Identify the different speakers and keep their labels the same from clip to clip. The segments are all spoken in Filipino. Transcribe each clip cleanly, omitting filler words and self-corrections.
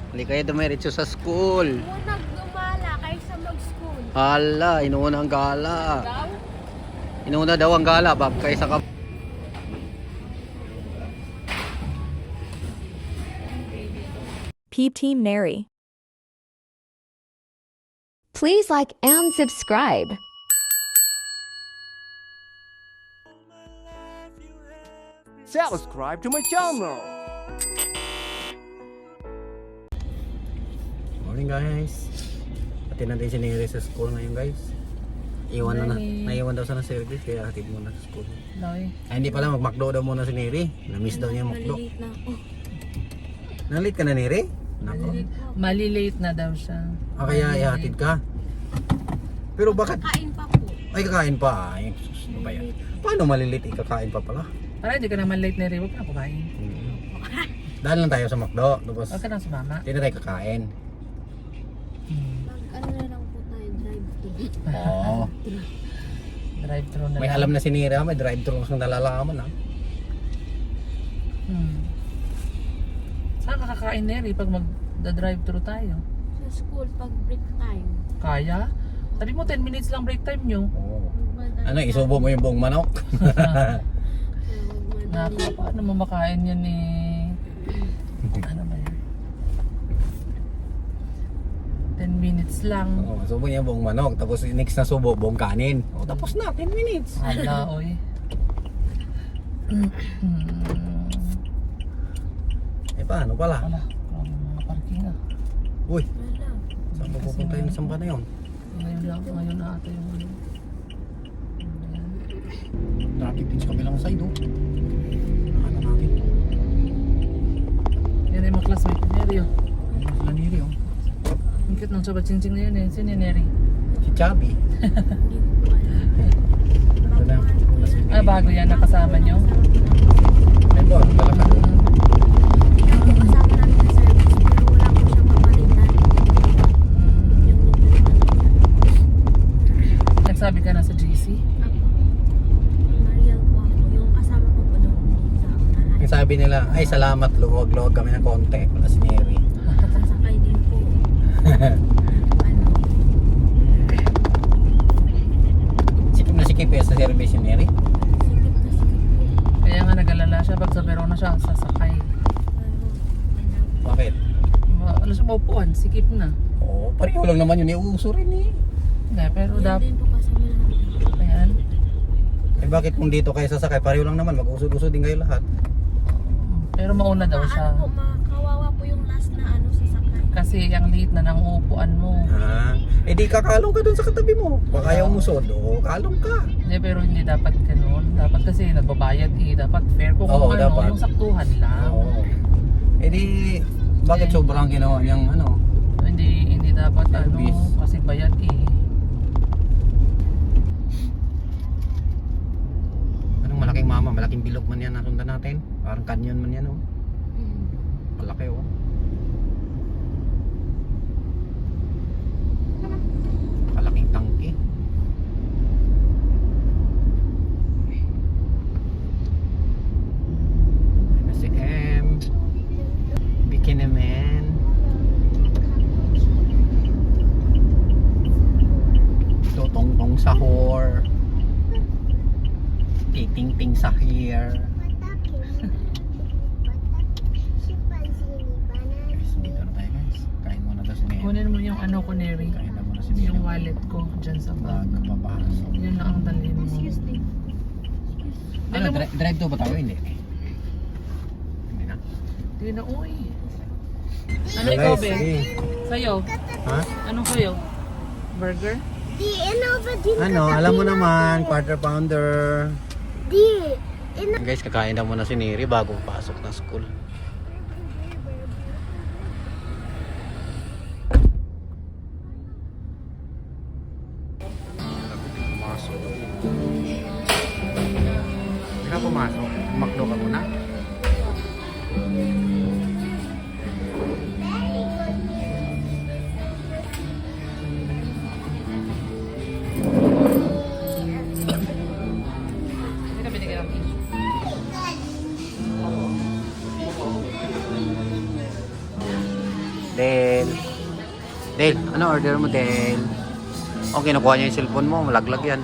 Speaker 1: Hindi kayo dumiretso sa school.
Speaker 2: Munag gumala kaysa mag-school.
Speaker 1: Hala, inuuna ang gala.
Speaker 2: Daw?
Speaker 1: Inuuna daw ang gala, Bob, kaysa ka.
Speaker 3: Peep Team Neri.
Speaker 4: Please like and subscribe.
Speaker 5: Subscribe to my channel.
Speaker 1: Morning guys. Pati natin si Neri sa school ngayon guys. Naiwan daw sa service kaya hatid muna sa school.
Speaker 6: Loy.
Speaker 1: Ay hindi pala mag-McDo daw muna si Neri. Na-miss daw niya yung McDo.
Speaker 2: Maliliit na ako.
Speaker 1: Nalit ka na Neri? Nako.
Speaker 6: Malilate na daw siya.
Speaker 1: Kaya ihatid ka. Pero bakit?
Speaker 2: Kain pa po.
Speaker 1: Ay kakain pa. Ay, sus, ano ba yan? Paano malilit ikakain pa pala?
Speaker 6: Para hindi ka naman late na rin, huwag ka na kumain.
Speaker 1: Dahil lang tayo sa McDo. Tapos
Speaker 6: Huwag ka na sumama.
Speaker 1: hindi na tayo kakain.
Speaker 2: Ano na lang po tayo, drive-thru.
Speaker 1: Oo.
Speaker 6: Drive-thru na
Speaker 1: May
Speaker 6: lang.
Speaker 1: alam na si Neri, may drive-thru lang nalalaman ha.
Speaker 6: Saan ka kakain, Neri, pag mag-drive-thru tayo?
Speaker 2: Sa school, pag break time.
Speaker 6: Kaya? Sabi mo 10 minutes lang break time nyo.
Speaker 1: Oo. Ano, isubo mo yung buong manok?
Speaker 6: Naku, paano mo makain yan eh? Ano ba yan? 10 minutes lang.
Speaker 1: Oo, subo niya buong manok. Tapos next na subo, buong kanin. O, tapos na, 10 minutes.
Speaker 6: Hala, oy.
Speaker 1: Eh, paano pala?
Speaker 6: Wala, mga parking ah.
Speaker 1: Uy, saan pa pupunta yung samba na yun?
Speaker 6: Ngayon na ata yung ano.
Speaker 1: Traffic din sa kabilang side, oh. Nakala natin.
Speaker 6: Yan ay mga classmate ni Neri oh.
Speaker 1: Ayun sila Neri, oh.
Speaker 6: Ang cute ng sabat-chincing na yun eh. Sino yung Neri?
Speaker 1: Si Chubby. Ito na, classmate
Speaker 6: Ah, bago yan nakasama nyo?
Speaker 1: Ayun doon, lalakad.
Speaker 2: Kasama namin sa service, pero wala po siyang mapalitan. Yung
Speaker 6: Nagsabi ka na sa JC?
Speaker 2: ako. Mariel po ako. Yung kasama ko po doon sa unahan.
Speaker 1: Ang sabi nila, ay salamat, luwag-luwag kami ng konti. Wala si Neri.
Speaker 2: Sasakay din po. Ano?
Speaker 1: Sikip na sikip eh sa service yung Neri.
Speaker 2: Sikip na sikip po.
Speaker 6: Kaya nga nag-alala siya pag sa Verona siya sasakay.
Speaker 1: Bakit?
Speaker 6: Ano siya maupuan? Sikip na.
Speaker 1: Oo, pareho lang naman yun. Iuso rin eh.
Speaker 6: Hindi, pero
Speaker 2: Yan
Speaker 6: dapat.
Speaker 2: din po kasi lahat.
Speaker 6: Ayan.
Speaker 1: Eh bakit kung dito kayo sasakay, pareho lang naman. Mag-usod-usod din kayo lahat.
Speaker 6: Pero mauna daw siya.
Speaker 2: Ano po, makawawa po yung last na ano sasakay.
Speaker 6: Kasi ang liit na ng uupuan mo.
Speaker 1: Eh di kakalong ka dun sa katabi mo. Baka ayaw umusod. Oo, kalong ka.
Speaker 6: Hindi, pero hindi dapat ganun. Dapat kasi nagbabayad eh. Dapat fair kung
Speaker 1: Oo,
Speaker 6: ano,
Speaker 1: dapat.
Speaker 6: yung saktuhan lang.
Speaker 1: Oo. Eh di, bakit sobrang ginawa niyang ano?
Speaker 6: Hindi dapat
Speaker 1: Service.
Speaker 6: ano, kasi bayad eh.
Speaker 1: Anong malaking mama? Malaking bilog man yan nasundan natin. Parang canyon man yan, oh. Malaki, oh. Kalaking tangke. Ayan na si M. Bikini Man. Ito tong sahur. Titing-ting sa hair. Guys, dito na tayo guys. Kain muna daw si Neri.
Speaker 6: Kunin mo yung ano ko, Neri.
Speaker 1: Kain na muna si Neri.
Speaker 6: Yung wallet ko dyan sa bag.
Speaker 1: Bago papasok.
Speaker 6: Yun lang ang dalhin mo.
Speaker 2: Excuse me.
Speaker 1: Ano, drive to ba tayo? Hindi. Hindi na.
Speaker 6: Hindi na, uy. Ano
Speaker 1: So,
Speaker 6: ikaw,
Speaker 1: guys,
Speaker 6: Be?
Speaker 1: sige.
Speaker 6: Sa'yo?
Speaker 1: Ha?
Speaker 6: Anong sa'yo? Burger?
Speaker 1: Ano, alam mo naman, quarter pounder. Guys, kakain na muna si Neri bago pasok ng school. Pumasok. Hindi ka pumasok. Makdo ka muna.
Speaker 6: Hindi ka binigyan ng tissue.
Speaker 1: Del. Del, ano order mo, Del? Okay, nakuha niya yung cellphone mo. Malaglag yan.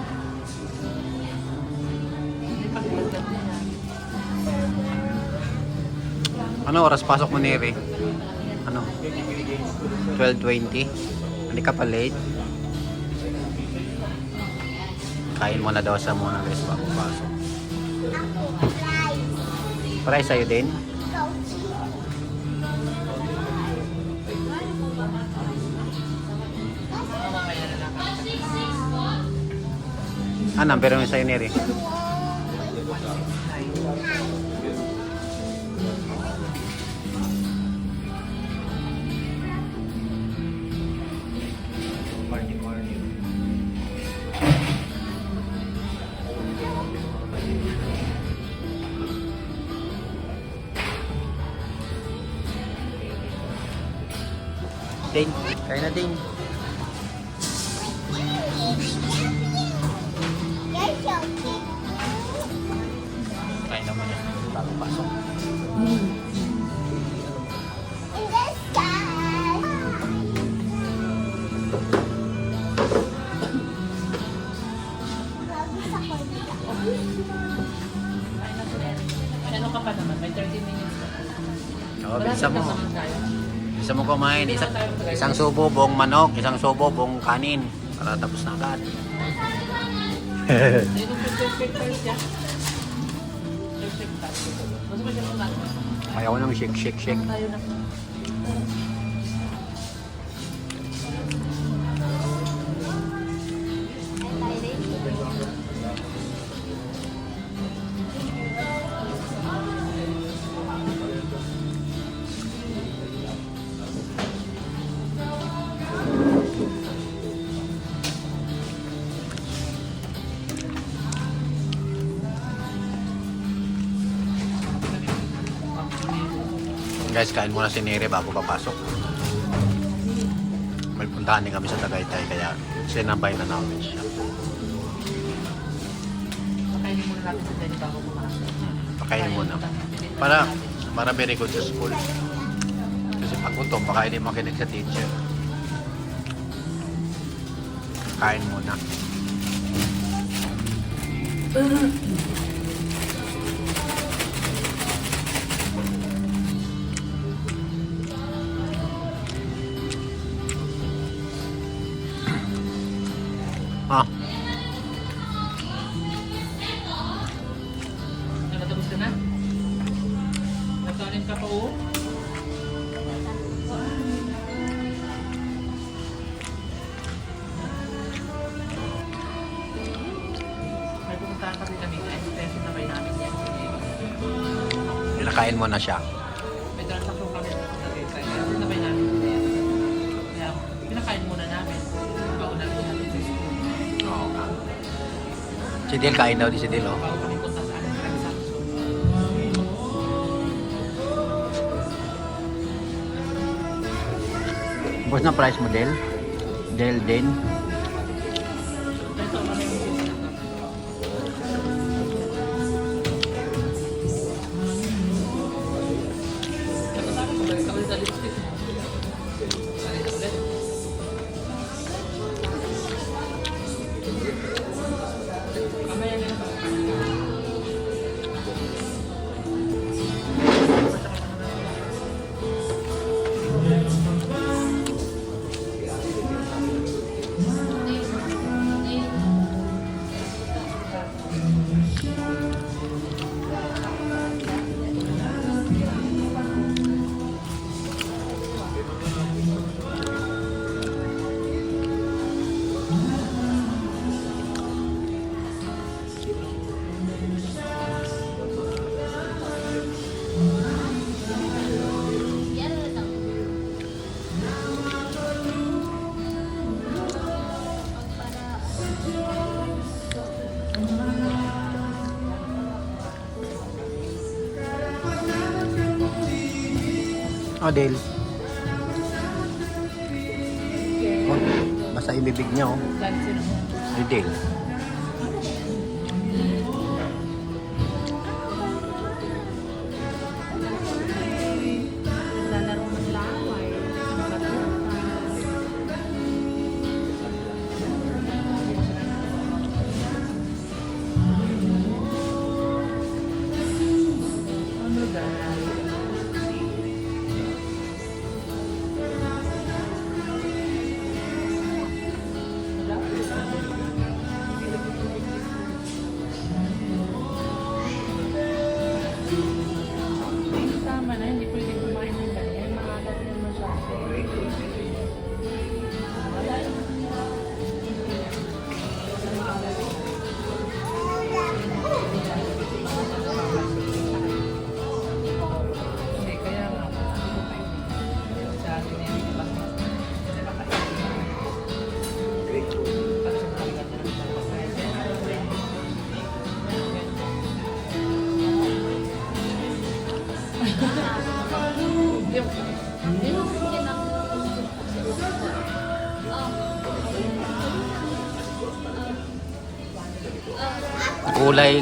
Speaker 1: Ano oras pasok mo, Neri? Ano? 12:20? Hindi ka pa late? Kain mo na daw sa muna guys bago pasok. Price sa'yo din? Ano, pero yung sa'yo, Neri? Ding, kain na Ding. Kain na muna bago pasok.
Speaker 6: Ano ka pa naman? May 30 minutes pa.
Speaker 1: Oo, bilisan mo. Bilisan mo kumain. Isang subo buong manok, isang subo buong kanin. Para tapos na agad. Ayaw nang shake, shake, shake. Guys, kain muna si Neri bago papasok. May puntahan din kami sa Tagaytay kaya sinabay na namin siya.
Speaker 6: Pakainin muna natin sa Jenny bago pumasok.
Speaker 1: Pakainin muna. Para very good sa school. Kasi pag gutom, baka hindi makinig sa teacher. Kain muna. Ah,
Speaker 6: Nakatapos ka na? Nagkanin ka pa o? May pumuntahan kami kami. Extension na bay namin yan.
Speaker 1: pinakain mo na siya.
Speaker 6: May transaction kami sa Tagaytay. Extension na bay namin yan. Kaya pinakain muna namin. Paunan ko natin sa school.
Speaker 1: Oo nga. Si Del, kain daw di si Del, oh.
Speaker 6: Bago kami punta sa aming transaction.
Speaker 1: Boss na price mo, Del? Del din.
Speaker 6: Ito kami yung nakasama ko balik kami sa lipstick mo. Balik ulit. Kamaya na naman.
Speaker 1: Oh, Del. Oh, basta ibibig niya, oh.
Speaker 6: Kahit sino mo.
Speaker 1: Si Del.
Speaker 2: Naglalaro ng laway.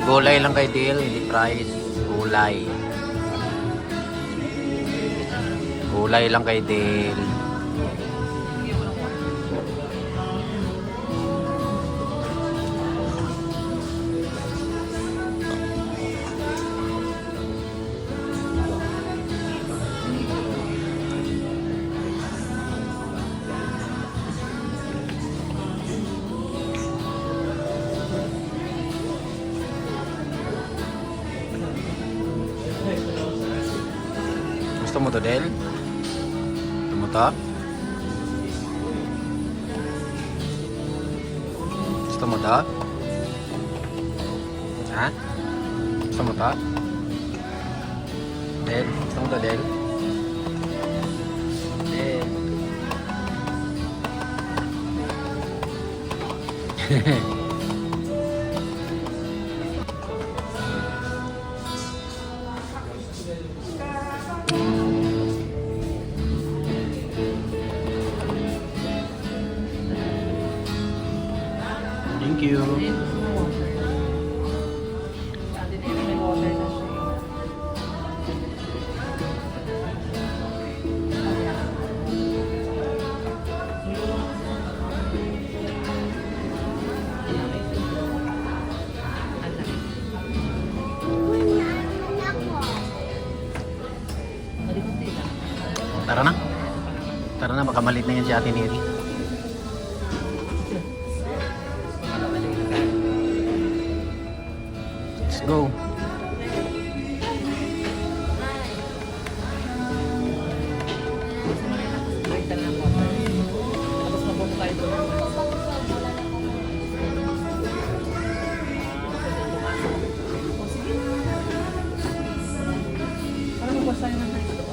Speaker 1: Gulay lang kay Dale, hindi fries. Gulay. Gulay lang kay Dale. Gusto mo to, Del? Gusto mo to? Gusto mo to? Ha? Gusto mo to? Del? Gusto mo to, Del? Del? Thank you. Tara na. Tara na, baka malit na yan si Ate Neri. Let's go.
Speaker 6: Tapos mabuto tayo doon. Parang magbasa yun ng dito.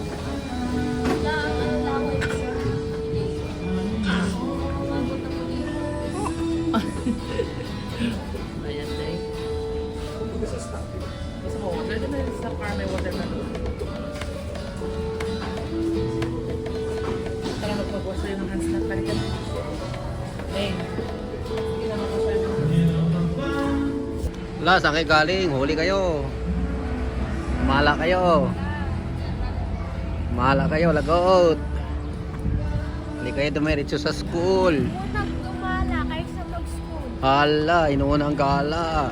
Speaker 6: Ayan, Day. Gusto mo water? Di ba sa car may water na doon? Tara magpag-wash tayo ng hands na palitan. Day. Sige na mag-wash tayo ng hands.
Speaker 1: Wala, saan kayo galing? Huli kayo. Mala kayo. Mala kayo, lagot. Hindi kayo dumiretso sa school.
Speaker 2: Unang gumala kaysa mag-school.
Speaker 1: Hala, inuuna ang gala.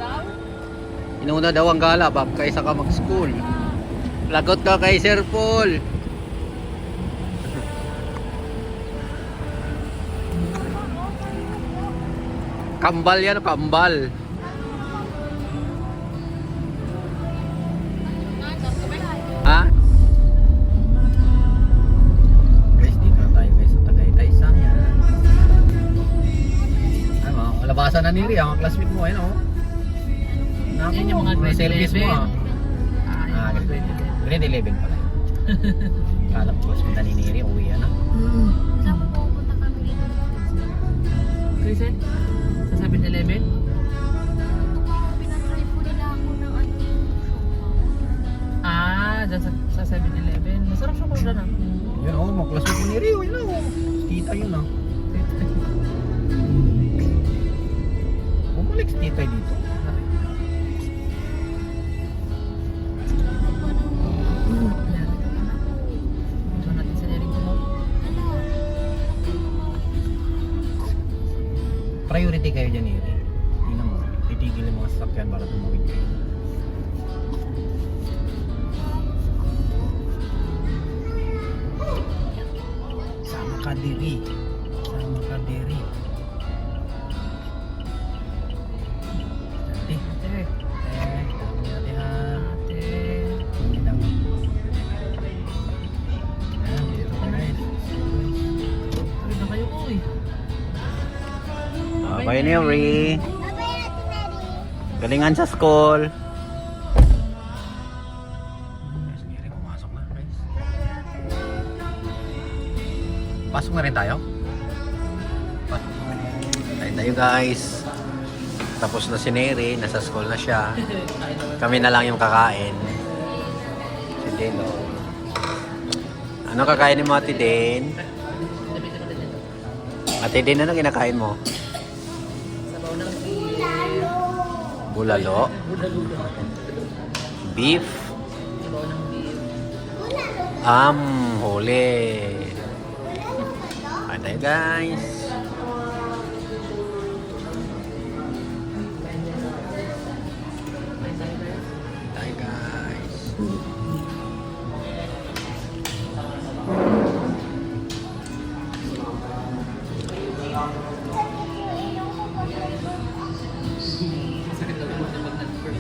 Speaker 1: Inuuna daw ang gala, bab, kaysa ka mag-school. Lagot ka kay Sir Paul. Kambal yan, kambal. Ha? Guys, dito na tayo guys sa Tagaytay sa ay mga labasan na niri ang classmate mo ayun oh. Naku,
Speaker 6: Yan yung mga
Speaker 1: may
Speaker 6: grade
Speaker 1: service mo
Speaker 6: 11.
Speaker 1: ah. Grade 11 pala. Kala ko classmate na ni Neri, uwi na.
Speaker 2: Saan po pupunta kami dito?
Speaker 6: Krisen? Sa 7-Eleven?
Speaker 2: Pinatry po nila ako ng ano.
Speaker 6: Ah, dyan sa 7-Eleven. Masarap siya kung dyan ah.
Speaker 1: Yun oh, mga classmate mo Neri, yun oh. Tita yun ah. Bumalik si tita dito.
Speaker 6: Ito natin sa Nering Kumot.
Speaker 1: Priority kayo dyan Neri. Tingnan mo, titigil yung mga sasakyan para tumawid kayo. Sama ka diri. Sama ka diri. Ate,
Speaker 6: Ate,
Speaker 1: dami ate ha.
Speaker 6: ate.
Speaker 1: Hindi lang. Ayan, dito ka guys.
Speaker 6: Tuloy na kayo, uy.
Speaker 1: Bye Neri. Galingan sa school. Neri, pumasok na guys. Pasok na rin tayo? Pasok na rin tayo guys. Tapos na si Neri, nasa school na siya. Kami na lang yung kakain. Si Delo. Ano kakain mo, Ate Den?
Speaker 6: Sabi ko din ito.
Speaker 1: Ate Den, ano kinakain mo?
Speaker 6: Sabaw ng beef.
Speaker 1: Bulalo? Beef?
Speaker 6: Sabaw ng beef.
Speaker 1: Huli. Patay, guys. Patay, guys.
Speaker 6: Masakit daw yung mga pag nag-burp.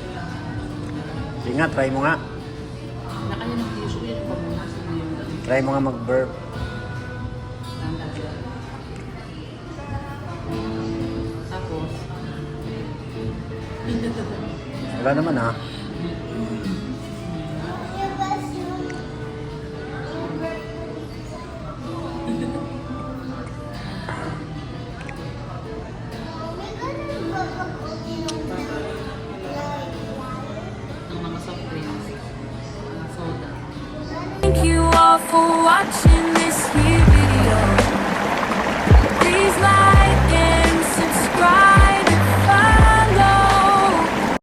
Speaker 1: Sige nga, try mo nga.
Speaker 6: Nakanya ng tissue yun. Pag nasa yung
Speaker 1: Try mo nga mag-burp.
Speaker 6: tapos,
Speaker 1: Wala naman ha.